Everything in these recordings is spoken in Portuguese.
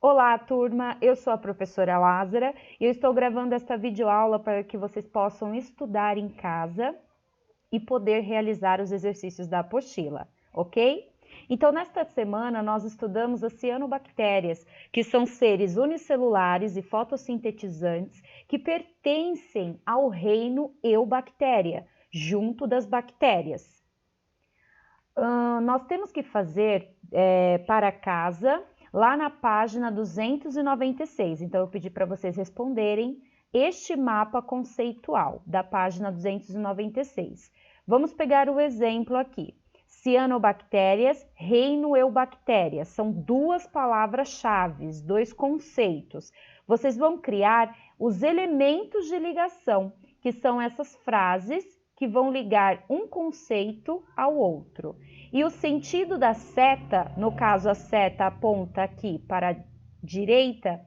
Olá, turma! Eu sou a professora Lázara e eu estou gravando esta videoaula para que vocês possam estudar em casa e poder realizar os exercícios da apostila, ok? Então, nesta semana, nós estudamos as cianobactérias, que são seres unicelulares e fotossintetizantes que pertencem ao reino Eubactéria, junto das bactérias. Nós temos que fazer para casa lá na página 296. Então, eu pedi para vocês responderem este mapa conceitual da página 296. Vamos pegar o exemplo aqui. Cianobactérias, reino Eubactéria. São duas palavras-chave, dois conceitos. Vocês vão criar os elementos de ligação, que são essas frases que vão ligar um conceito ao outro. E o sentido da seta, no caso a seta aponta aqui para a direita,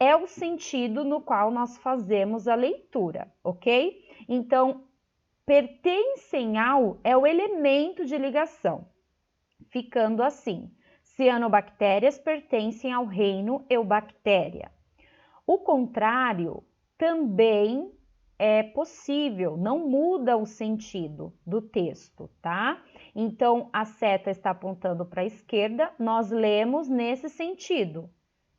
é o sentido no qual nós fazemos a leitura, ok? Então, pertencem ao é o elemento de ligação, ficando assim. Cianobactérias pertencem ao reino Eubactéria. O contrário também é possível, não muda o sentido do texto, tá? Então, a seta está apontando para a esquerda, nós lemos nesse sentido,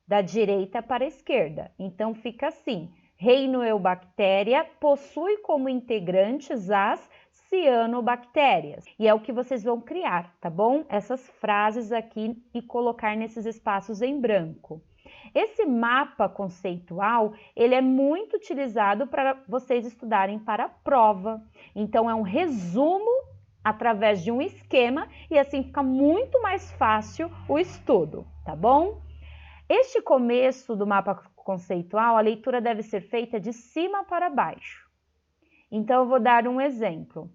da direita para a esquerda. Então, fica assim, reino Eubactéria possui como integrantes as cianobactérias. E é o que vocês vão criar, tá bom? Essas frases aqui e colocar nesses espaços em branco. Esse mapa conceitual, ele é muito utilizado para vocês estudarem para a prova. Então, é um resumo através de um esquema e assim fica muito mais fácil o estudo, tá bom? Este começo do mapa conceitual, a leitura deve ser feita de cima para baixo. Então, eu vou dar um exemplo.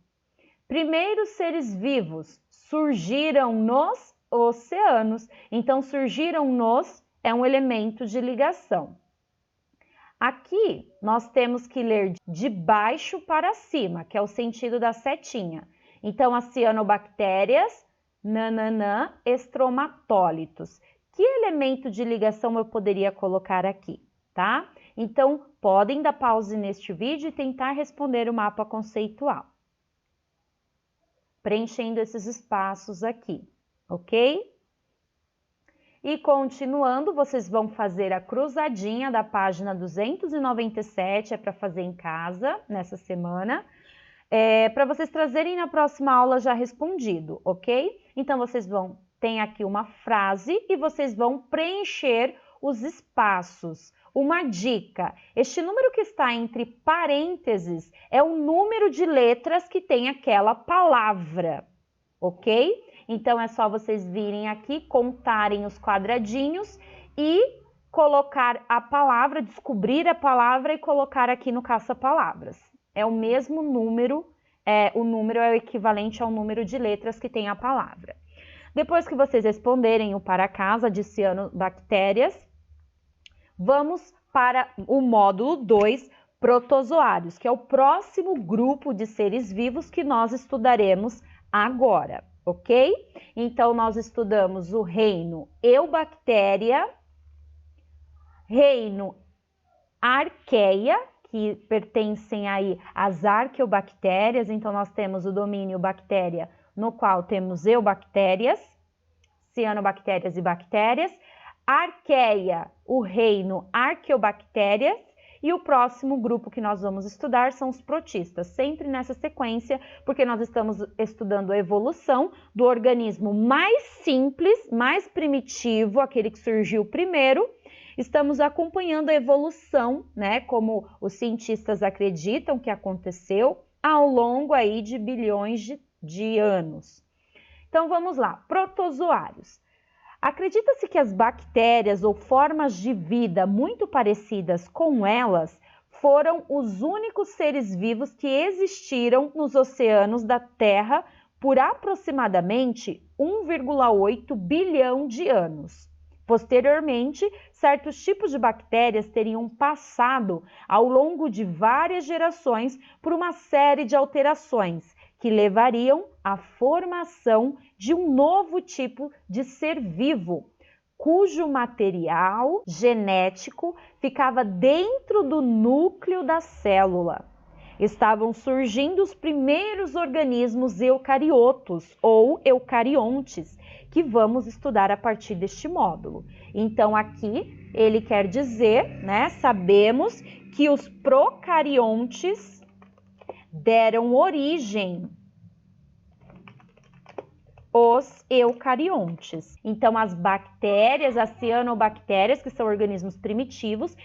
Primeiros seres vivos surgiram nos oceanos. Então, surgiram nos é um elemento de ligação. Aqui, nós temos que ler de baixo para cima, que é o sentido da setinha. Então, as cianobactérias, estromatólitos. Que elemento de ligação eu poderia colocar aqui, tá? Então, podem dar pause neste vídeo e tentar responder o mapa conceitual. Preenchendo esses espaços aqui, ok? E continuando, vocês vão fazer a cruzadinha da página 297, é para fazer em casa nessa semana, para vocês trazerem na próxima aula já respondido, ok? Então, vocês tem aqui uma frase e vocês vão preencher os espaços. Uma dica, este número que está entre parênteses é o número de letras que tem aquela palavra, ok? Então, é só vocês virem aqui, contarem os quadradinhos e colocar a palavra, descobrir a palavra e colocar aqui no caça-palavras. É o mesmo número, o número é o equivalente ao número de letras que tem a palavra. Depois que vocês responderem o para casa de cianobactérias, vamos para o módulo 2, protozoários, que é o próximo grupo de seres vivos que nós estudaremos agora. Ok? Então, nós estudamos o reino Eubactéria, reino Arqueia, que pertencem aí às arqueobactérias. Então, nós temos o domínio bactéria, no qual temos eubactérias, cianobactérias e bactérias. Arqueia, o reino Arqueobactérias. E o próximo grupo que nós vamos estudar são os protistas, sempre nessa sequência, porque nós estamos estudando a evolução do organismo mais simples, mais primitivo, aquele que surgiu primeiro. Estamos acompanhando a evolução, né, como os cientistas acreditam que aconteceu ao longo aí de bilhões de anos. Então, vamos lá, protozoários. Acredita-se que as bactérias ou formas de vida muito parecidas com elas foram os únicos seres vivos que existiram nos oceanos da Terra por aproximadamente 1,8 bilhão de anos. Posteriormente, certos tipos de bactérias teriam passado ao longo de várias gerações por uma série de alterações que levariam à formação de um novo tipo de ser vivo, cujo material genético ficava dentro do núcleo da célula. Estavam surgindo os primeiros organismos eucariotos ou eucariontes, que vamos estudar a partir deste módulo. Então, aqui ele quer dizer, né, sabemos que os procariontes deram origem aos eucariontes. Então, as bactérias, as cianobactérias, que são organismos primitivos,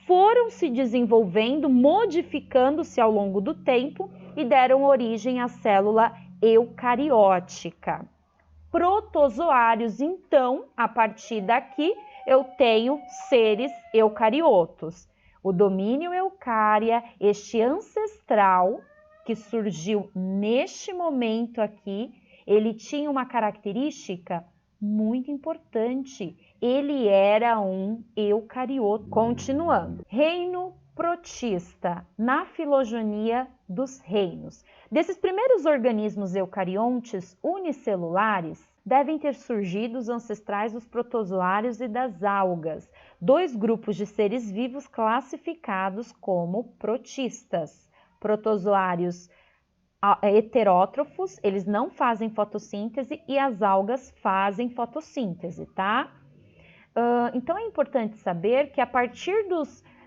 foram se desenvolvendo, modificando-se ao longo do tempo e deram origem à célula eucariótica. Protozoários, então, a partir daqui, eu tenho seres eucariotos. O domínio eucária, este ancestral que surgiu neste momento aqui, ele tinha uma característica muito importante. Ele era um eucarioto. Continuando. Reino protista, na filogenia dos reinos. Desses primeiros organismos eucariontes unicelulares, devem ter surgido os ancestrais dos protozoários e das algas, dois grupos de seres vivos classificados como protistas. Protozoários heterótrofos, eles não fazem fotossíntese, e as algas fazem fotossíntese, tá? Então é importante saber que a partir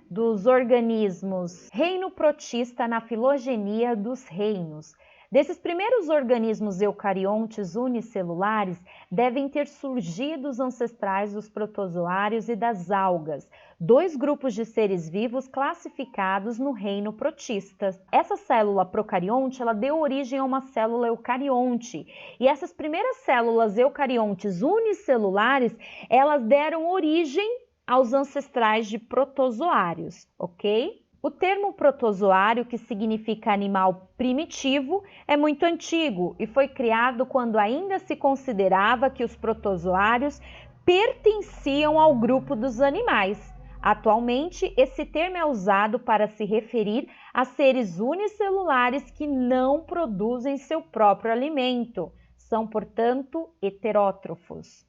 dos organismos reino protista na filogenia dos reinos, desses primeiros organismos eucariontes unicelulares, devem ter surgido os ancestrais dos protozoários e das algas, dois grupos de seres vivos classificados no reino protista. Essa célula procarionte, ela deu origem a uma célula eucarionte, e essas primeiras células eucariontes unicelulares, elas deram origem aos ancestrais de protozoários, ok? O termo protozoário, que significa animal primitivo, é muito antigo e foi criado quando ainda se considerava que os protozoários pertenciam ao grupo dos animais. Atualmente, esse termo é usado para se referir a seres unicelulares que não produzem seu próprio alimento. São, portanto, heterótrofos.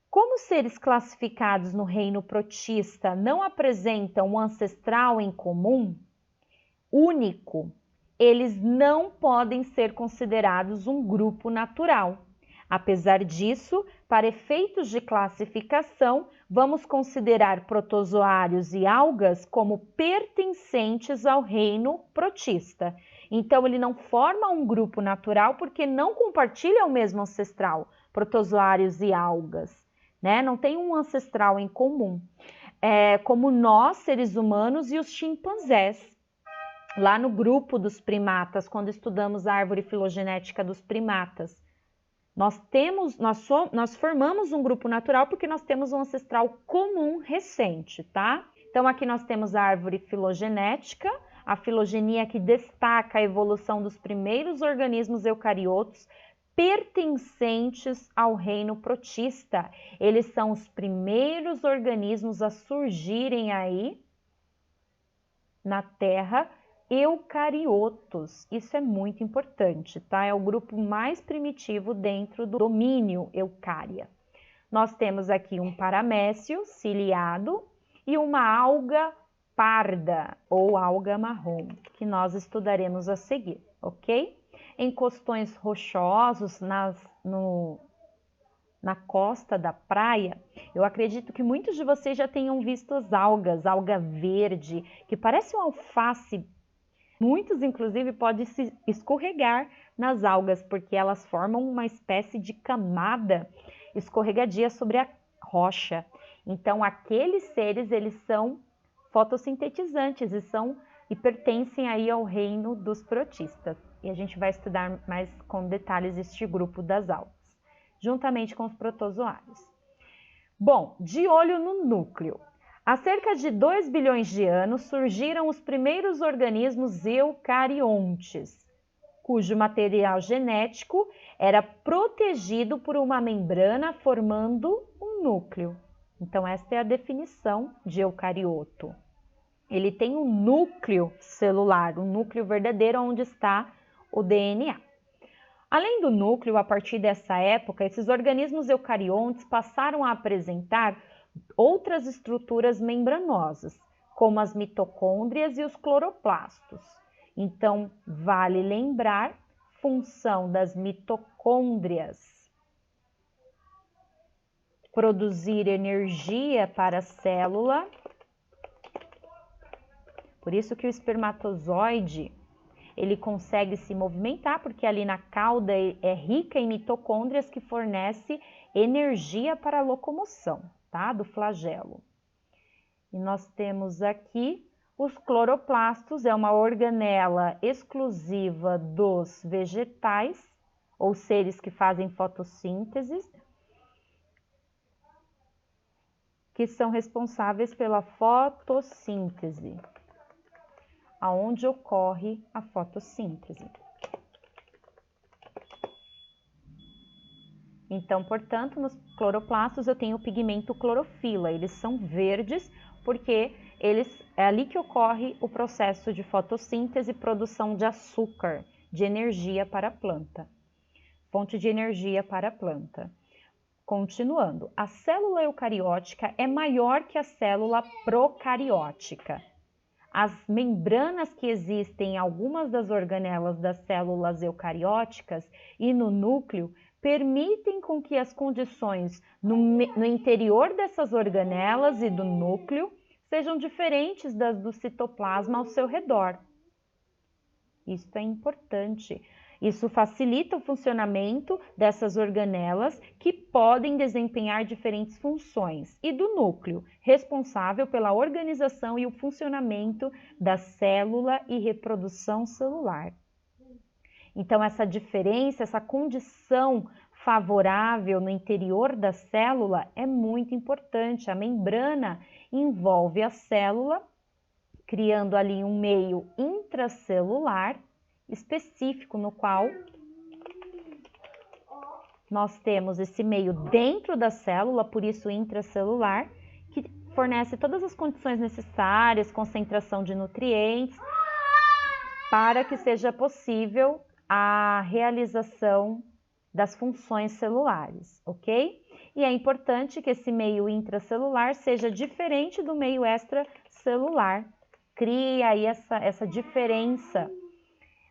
Como seres classificados no reino protista não apresentam um ancestral em comum, único, eles não podem ser considerados um grupo natural. Apesar disso, para efeitos de classificação, vamos considerar protozoários e algas como pertencentes ao reino protista. Então, ele não forma um grupo natural porque não compartilha o mesmo ancestral, protozoários e algas. Né? Não tem um ancestral em comum, como nós, seres humanos, e os chimpanzés. Lá no grupo dos primatas, quando estudamos a árvore filogenética dos primatas, nós formamos um grupo natural porque nós temos um ancestral comum recente, tá? Então, aqui nós temos a árvore filogenética, a filogenia que destaca a evolução dos primeiros organismos eucariotos, pertencentes ao reino protista. Eles são os primeiros organismos a surgirem aí na Terra, eucariotos. Isso é muito importante, tá? É o grupo mais primitivo dentro do domínio eucária. Nós temos aqui um paramécio ciliado e uma alga parda ou alga marrom, que nós estudaremos a seguir, ok? Em costões rochosos, na costa da praia, eu acredito que muitos de vocês já tenham visto as algas, alga verde, que parece um alface. Muitos, inclusive, podem se escorregar nas algas, porque elas formam uma espécie de camada escorregadia sobre a rocha. Então, aqueles seres, eles são fotossintetizantes e pertencem aí ao reino dos protistas. E a gente vai estudar mais com detalhes este grupo das algas, juntamente com os protozoários. Bom, de olho no núcleo. Há cerca de 2 bilhões de anos surgiram os primeiros organismos eucariontes, cujo material genético era protegido por uma membrana formando um núcleo. Então, esta é a definição de eucarioto. Ele tem um núcleo celular, um núcleo verdadeiro onde está o DNA. Além do núcleo, a partir dessa época, esses organismos eucariontes passaram a apresentar outras estruturas membranosas, como as mitocôndrias e os cloroplastos. Então, vale lembrar, função das mitocôndrias: produzir energia para a célula. Por isso que o espermatozoide, ele consegue se movimentar, porque ali na cauda é rica em mitocôndrias que fornece energia para a locomoção, tá? Do flagelo. E nós temos aqui os cloroplastos, é uma organela exclusiva dos vegetais, ou seres que fazem fotossíntese, que são responsáveis pela fotossíntese, aonde ocorre a fotossíntese. Então, portanto, nos cloroplastos eu tenho o pigmento clorofila. Eles são verdes porque é ali que ocorre o processo de fotossíntese e produção de açúcar, de energia para a planta. Fonte de energia para a planta. Continuando, a célula eucariótica é maior que a célula procariótica. As membranas que existem em algumas das organelas das células eucarióticas e no núcleo permitem com que as condições no interior dessas organelas e do núcleo sejam diferentes das do citoplasma ao seu redor. Isso é importante. Isso facilita o funcionamento dessas organelas que podem desempenhar diferentes funções e do núcleo, responsável pela organização e o funcionamento da célula e reprodução celular. Então, essa diferença, essa condição favorável no interior da célula é muito importante. A membrana envolve a célula, criando ali um meio intracelular específico no qual nós temos esse meio dentro da célula, por isso intracelular, que fornece todas as condições necessárias, concentração de nutrientes, para que seja possível a realização das funções celulares, ok? E é importante que esse meio intracelular seja diferente do meio extracelular. Cria aí essa diferença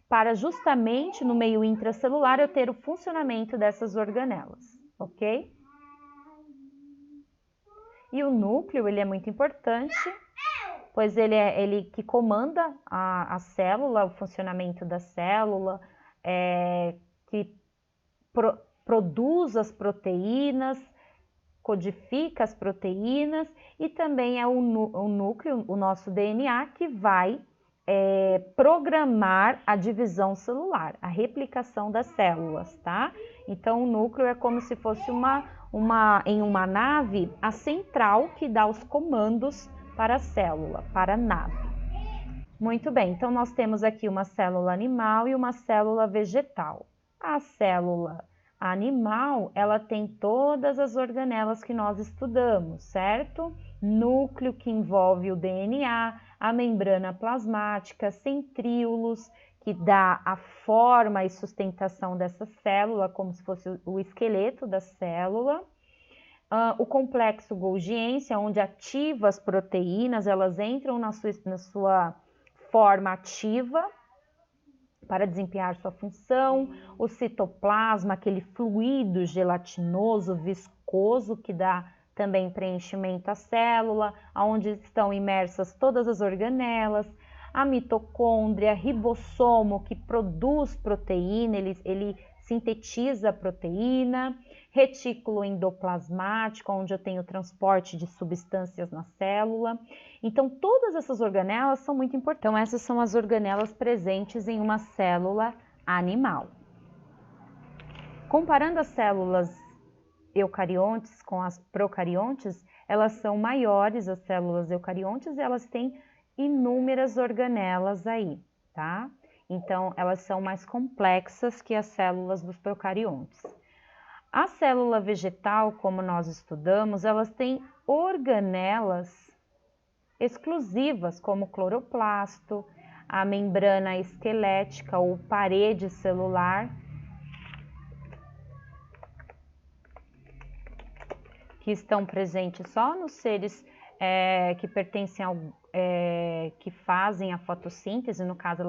para justamente no meio intracelular eu ter o funcionamento dessas organelas, ok? E o núcleo, ele é muito importante, pois ele que comanda a célula, o funcionamento da célula, que produz as proteínas, codifica as proteínas e também é o núcleo, o nosso DNA, que vai programar a divisão celular, a replicação das células, tá? Então, o núcleo é como se fosse em uma nave, a central que dá os comandos para a célula, para a nave. Muito bem, então nós temos aqui uma célula animal e uma célula vegetal. A célula animal, ela tem todas as organelas que nós estudamos, certo? Núcleo, que envolve o DNA, a membrana plasmática, centríolos, que dá a forma e sustentação dessa célula, como se fosse o esqueleto da célula. O complexo golgiense, onde ativa as proteínas, elas entram na sua forma ativa para desempenhar sua função. O citoplasma, aquele fluido gelatinoso, viscoso, que dá também preenchimento à célula, onde estão imersas todas as organelas. A mitocôndria, ribossomo, que produz proteína, ele sintetiza a proteína. Retículo endoplasmático, onde eu tenho transporte de substâncias na célula. Então, todas essas organelas são muito importantes. Então, essas são as organelas presentes em uma célula animal. Comparando as células eucariontes com as procariontes, elas são maiores, as células eucariontes, e elas têm inúmeras organelas aí, tá? Então, elas são mais complexas que as células dos procariontes. A célula vegetal, como nós estudamos, elas têm organelas exclusivas, como o cloroplasto, a membrana esquelética ou parede celular, que estão presentes só nos seres que pertencem que fazem a fotossíntese, no caso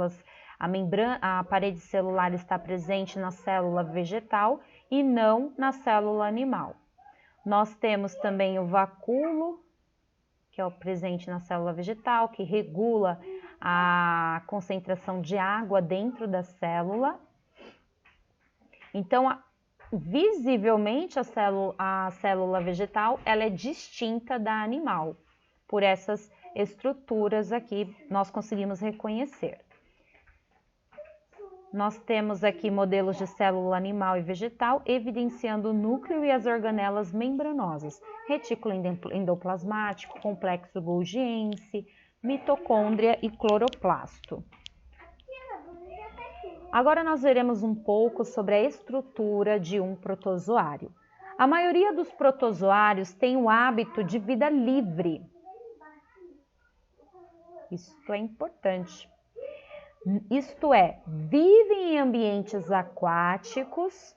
a parede celular está presente na célula vegetal e não na célula animal. Nós temos também o vacúolo, que é o presente na célula vegetal, que regula a concentração de água dentro da célula. Então, visivelmente, a célula vegetal ela é distinta da animal. Por essas estruturas aqui, nós conseguimos reconhecer. Nós temos aqui modelos de célula animal e vegetal, evidenciando o núcleo e as organelas membranosas, retículo endoplasmático, complexo golgiense, mitocôndria e cloroplasto. Agora nós veremos um pouco sobre a estrutura de um protozoário. A maioria dos protozoários tem o hábito de vida livre. Isso é importante. Isto é, vivem em ambientes aquáticos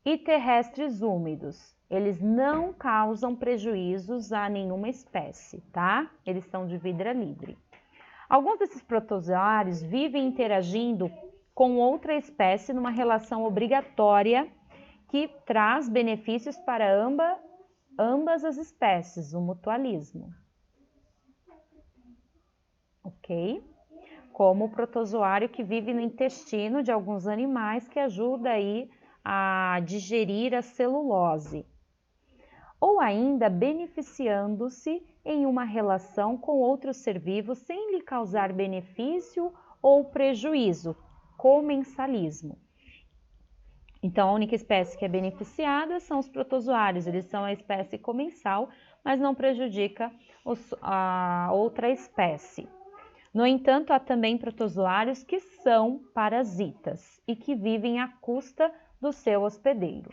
e terrestres úmidos. Eles não causam prejuízos a nenhuma espécie, tá? Eles são de vida livre. Alguns desses protozoários vivem interagindo com outra espécie numa relação obrigatória que traz benefícios para ambas as espécies, o mutualismo. Ok? Como o protozoário que vive no intestino de alguns animais que ajuda aí a digerir a celulose. Ou ainda beneficiando-se em uma relação com outro ser vivo sem lhe causar benefício ou prejuízo, comensalismo. Então, a única espécie que é beneficiada são os protozoários, eles são a espécie comensal, mas não prejudica a outra espécie. No entanto, há também protozoários que são parasitas e que vivem à custa do seu hospedeiro.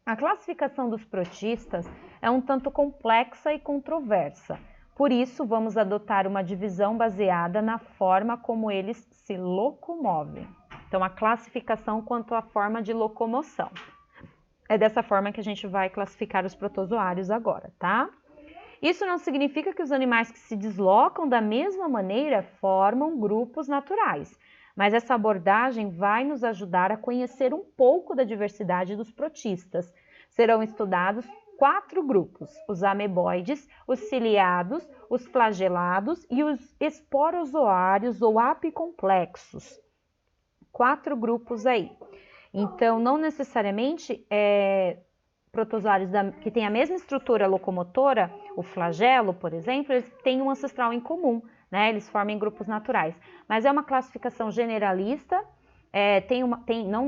A classificação dos protistas é um tanto complexa e controversa, por isso vamos adotar uma divisão baseada na forma como eles se locomovem. Então, a classificação quanto à forma de locomoção. É dessa forma que a gente vai classificar os protozoários agora, tá? Isso não significa que os animais que se deslocam da mesma maneira formam grupos naturais, mas essa abordagem vai nos ajudar a conhecer um pouco da diversidade dos protistas. Serão estudados 4 grupos: os ameboides, os ciliados, os flagelados e os esporozoários ou apicomplexos. 4 grupos aí. Então, não necessariamente protozoários que têm a mesma estrutura locomotora, o flagelo, por exemplo, eles têm um ancestral em comum, né? Eles formam grupos naturais. Mas é uma classificação generalista,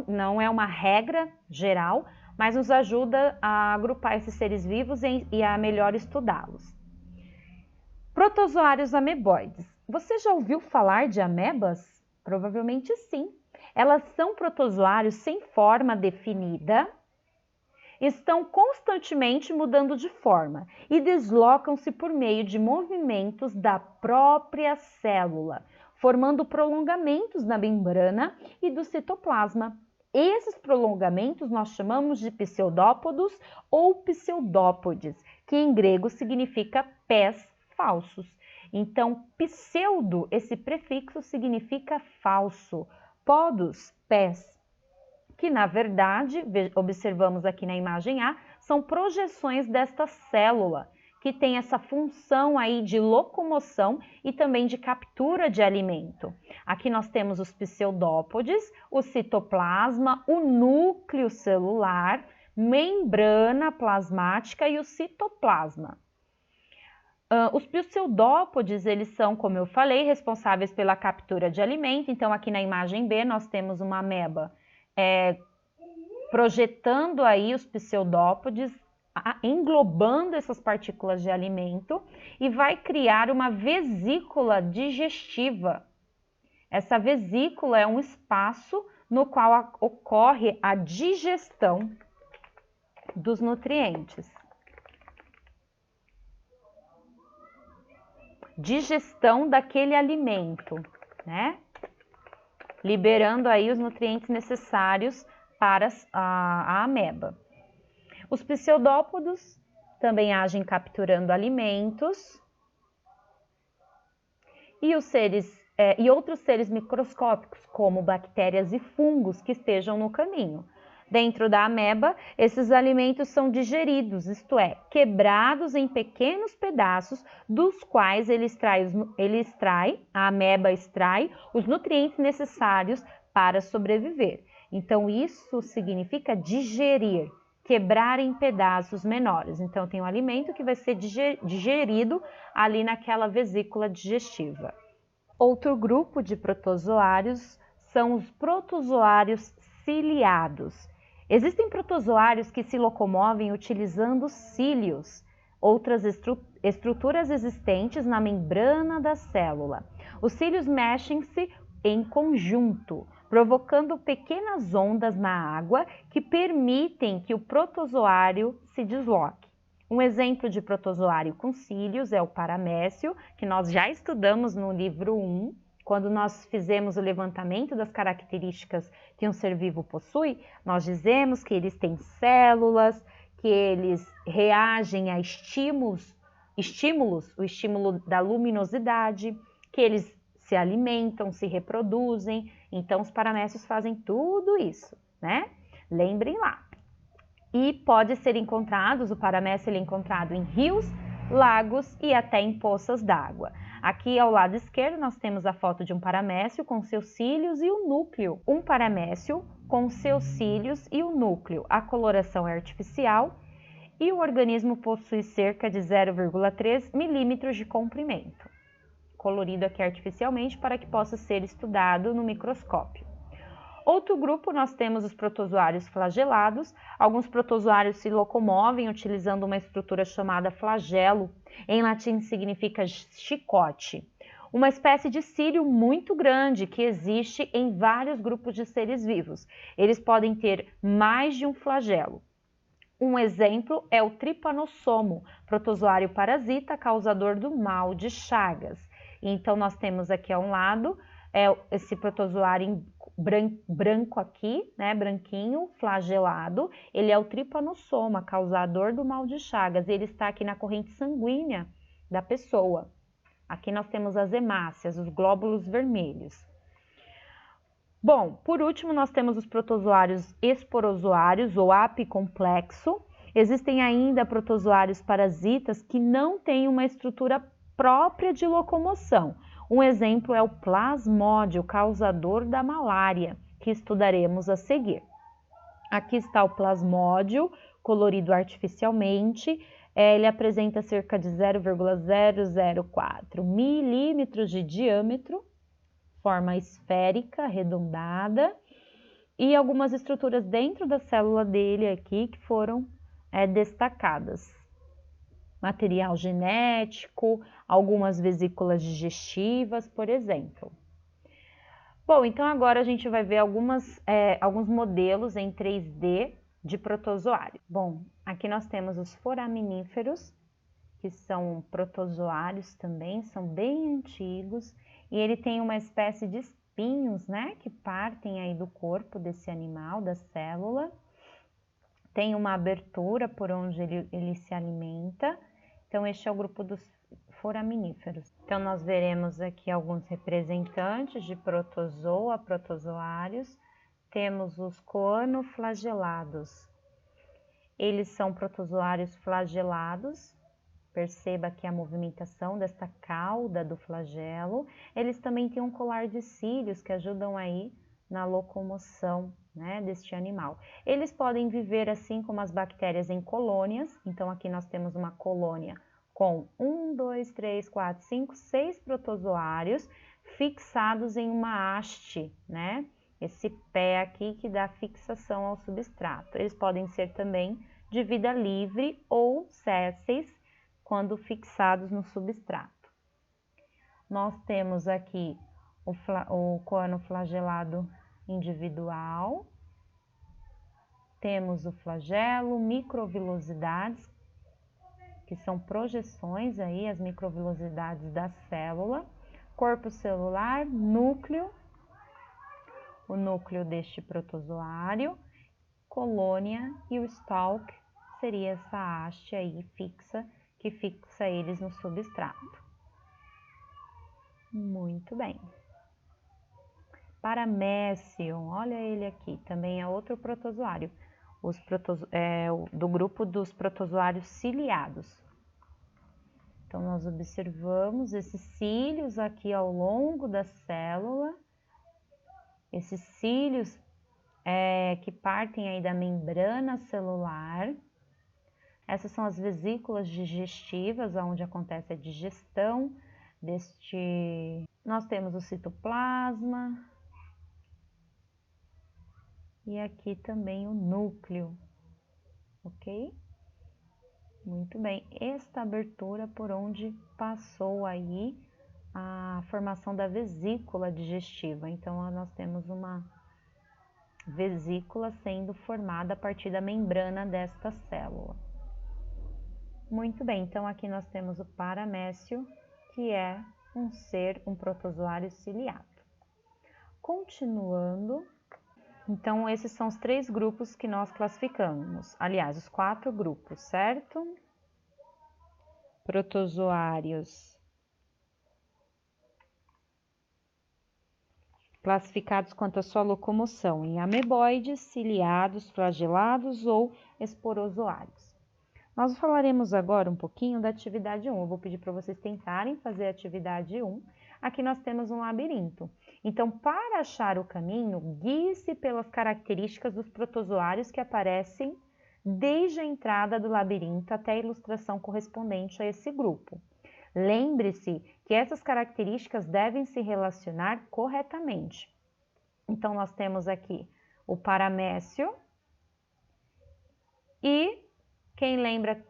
não é uma regra geral, mas nos ajuda a agrupar esses seres vivos e a melhor estudá-los. Protozoários ameboides. Você já ouviu falar de amebas? Provavelmente sim. Elas são protozoários sem forma definida, estão constantemente mudando de forma e deslocam-se por meio de movimentos da própria célula, formando prolongamentos na membrana e do citoplasma. Esses prolongamentos nós chamamos de pseudópodos ou pseudópodes, que em grego significa pés falsos. Então, pseudo, esse prefixo significa falso, podos, pés, que na verdade, observamos aqui na imagem A, são projeções desta célula, que tem essa função aí de locomoção e também de captura de alimento. Aqui nós temos os pseudópodes, o citoplasma, o núcleo celular, membrana plasmática e o citoplasma. Os pseudópodes, eles são, como eu falei, responsáveis pela captura de alimento. Então, aqui na imagem B, nós temos uma ameba projetando aí os pseudópodes, englobando essas partículas de alimento e vai criar uma vesícula digestiva. Essa vesícula é um espaço no qual ocorre a digestão dos nutrientes. Digestão daquele alimento, né? Liberando aí os nutrientes necessários para a ameba. Os pseudópodos também agem capturando alimentos. E outros seres microscópicos, como bactérias e fungos que estejam no caminho. Dentro da ameba, esses alimentos são digeridos, isto é, quebrados em pequenos pedaços, dos quais a ameba extrai os nutrientes necessários para sobreviver. Então, isso significa digerir, quebrar em pedaços menores. Então, tem um alimento que vai ser digerido ali naquela vesícula digestiva. Outro grupo de protozoários são os protozoários ciliados. Existem protozoários que se locomovem utilizando cílios, outras estruturas existentes na membrana da célula. Os cílios mexem-se em conjunto, provocando pequenas ondas na água que permitem que o protozoário se desloque. Um exemplo de protozoário com cílios é o paramécio, que nós já estudamos no livro 1, quando nós fizemos o levantamento das características que um ser vivo possui. Nós dizemos que eles têm células, que eles reagem a estímulos, o estímulo da luminosidade, que eles se alimentam, se reproduzem. Então, os paramécios fazem tudo isso, né? Lembrem lá. E pode ser encontrado, o paramécio ele é encontrado em rios, lagos e até em poças d'água. Aqui ao lado esquerdo nós temos a foto de um paramécio com seus cílios e o núcleo. Um paramécio com seus cílios e o núcleo. A coloração é artificial e o organismo possui cerca de 0,3 milímetros de comprimento. Colorido aqui artificialmente para que possa ser estudado no microscópio. Outro grupo, nós temos os protozoários flagelados. Alguns protozoários se locomovem utilizando uma estrutura chamada flagelo. Em latim significa chicote. Uma espécie de cílio muito grande que existe em vários grupos de seres vivos. Eles podem ter mais de um flagelo. Um exemplo é o tripanossomo, protozoário parasita causador do mal de Chagas. Então, nós temos aqui a um lado esse protozoário branco aqui, né, branquinho, flagelado. Ele é o tripanossoma, causador do mal de Chagas. Ele está aqui na corrente sanguínea da pessoa. Aqui nós temos as hemácias, os glóbulos vermelhos. Bom, por último, nós temos os protozoários esporozoários ou apicomplexo. Existem ainda protozoários parasitas que não têm uma estrutura própria de locomoção. Um exemplo é o plasmódio, causador da malária, que estudaremos a seguir. Aqui está o plasmódio, colorido artificialmente. Ele apresenta cerca de 0,004 milímetros de diâmetro, forma esférica, arredondada, e algumas estruturas dentro da célula dele aqui que foram destacadas. Material genético, algumas vesículas digestivas, por exemplo. Bom, então agora a gente vai ver alguns modelos em 3D de protozoário. Bom, aqui nós temos os foraminíferos, que são protozoários também, são bem antigos, e ele tem uma espécie de espinhos, né, que partem aí do corpo desse animal, da célula. Tem uma abertura por onde ele se alimenta. Então, este é o grupo dos foraminíferos. Então, nós veremos aqui alguns representantes de protozoa, protozoários. Temos os coanoflagelados. Eles são protozoários flagelados. Perceba aqui a movimentação desta cauda do flagelo. Eles também têm um colar de cílios que ajudam aí na locomoção, né, deste animal. Eles podem viver assim como as bactérias em colônias. Então, aqui nós temos uma colônia com 1, 2, 3, 4, 5, 6 protozoários fixados em uma haste, né? Esse pé aqui que dá fixação ao substrato. Eles podem ser também de vida livre ou sésseis quando fixados no substrato. Nós temos aqui o coanoflagelado individual, temos o flagelo, microvilosidades, que são projeções aí, as microvilosidades da célula, corpo celular, núcleo, o núcleo deste protozoário, colônia e o stalk seria essa haste aí fixa, que fixa eles no substrato. Muito bem. Paramécio, olha ele aqui, também é outro protozoário, do grupo dos protozoários ciliados. Então, nós observamos esses cílios aqui ao longo da célula, esses cílios que partem aí da membrana celular. Essas são as vesículas digestivas, onde acontece a digestão deste... Nós temos o citoplasma e aqui também o núcleo, ok? Muito bem, esta abertura por onde passou aí a formação da vesícula digestiva. Então, nós temos uma vesícula sendo formada a partir da membrana desta célula. Muito bem, então aqui nós temos o paramécio, que é um protozoário ciliado. Continuando, então esses são os 3 grupos que nós classificamos, aliás, os 4 grupos, certo? Protozoários classificados quanto à sua locomoção em ameboides, ciliados, flagelados ou esporozoários. Nós falaremos agora um pouquinho da atividade 1. Eu vou pedir para vocês tentarem fazer a atividade 1. Aqui nós temos um labirinto. Então, para achar o caminho, guie-se pelas características dos protozoários que aparecem desde a entrada do labirinto até a ilustração correspondente a esse grupo. Lembre-se que essas características devem se relacionar corretamente. Então, nós temos aqui o paramécio e quem lembra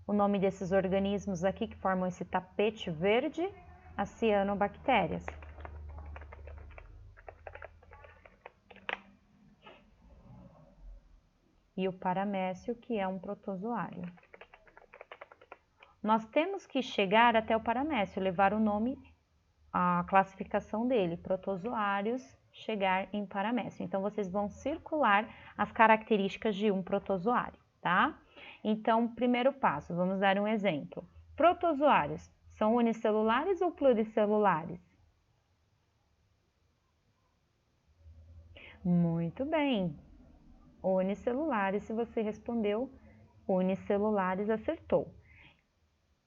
o nome desses organismos aqui que formam esse tapete verde? As cianobactérias. E o paramécio, que é um protozoário. Nós temos que chegar até o paramécio, levar o nome, a classificação dele, protozoários, chegar em paramécio. Então, vocês vão circular as características de um protozoário, tá? Então, primeiro passo, vamos dar um exemplo. Protozoários são unicelulares ou pluricelulares? Muito bem. Unicelulares, se você respondeu unicelulares, acertou.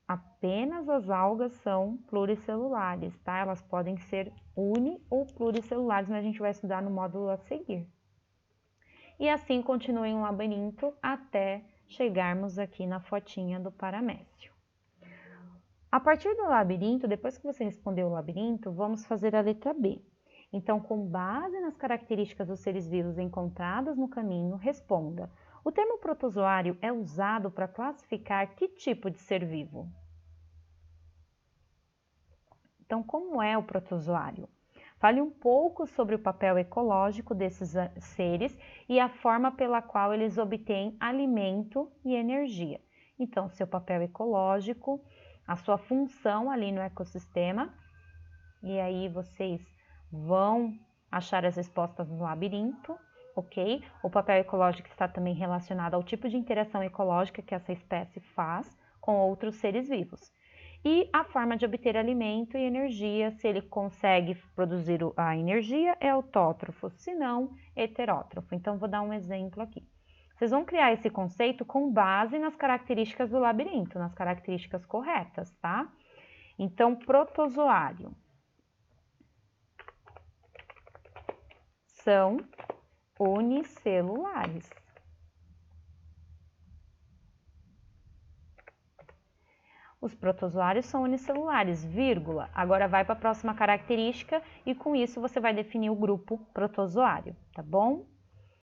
Apenas as algas são pluricelulares, tá? Elas podem ser uni ou pluricelulares, mas a gente vai estudar no módulo a seguir. E assim continua em um labirinto até chegarmos aqui na fotinha do paramécio. A partir do labirinto, depois que você respondeu o labirinto, vamos fazer a letra B. Então, com base nas características dos seres vivos encontradas no caminho, responda. O termo protozoário é usado para classificar que tipo de ser vivo? Então, como é o protozoário? Fale um pouco sobre o papel ecológico desses seres e a forma pela qual eles obtêm alimento e energia. Então, seu papel ecológico, a sua função ali no ecossistema, e aí vocês vão achar as respostas no labirinto, ok? O papel ecológico está também relacionado ao tipo de interação ecológica que essa espécie faz com outros seres vivos. E a forma de obter alimento e energia, se ele consegue produzir a energia, é autótrofo, se não, heterótrofo. Então, vou dar um exemplo aqui. Vocês vão criar esse conceito com base nas características do labirinto, nas características corretas, tá? Então, protozoário são unicelulares. Os protozoários são unicelulares, vírgula. Agora vai para a próxima característica e com isso você vai definir o grupo protozoário, tá bom?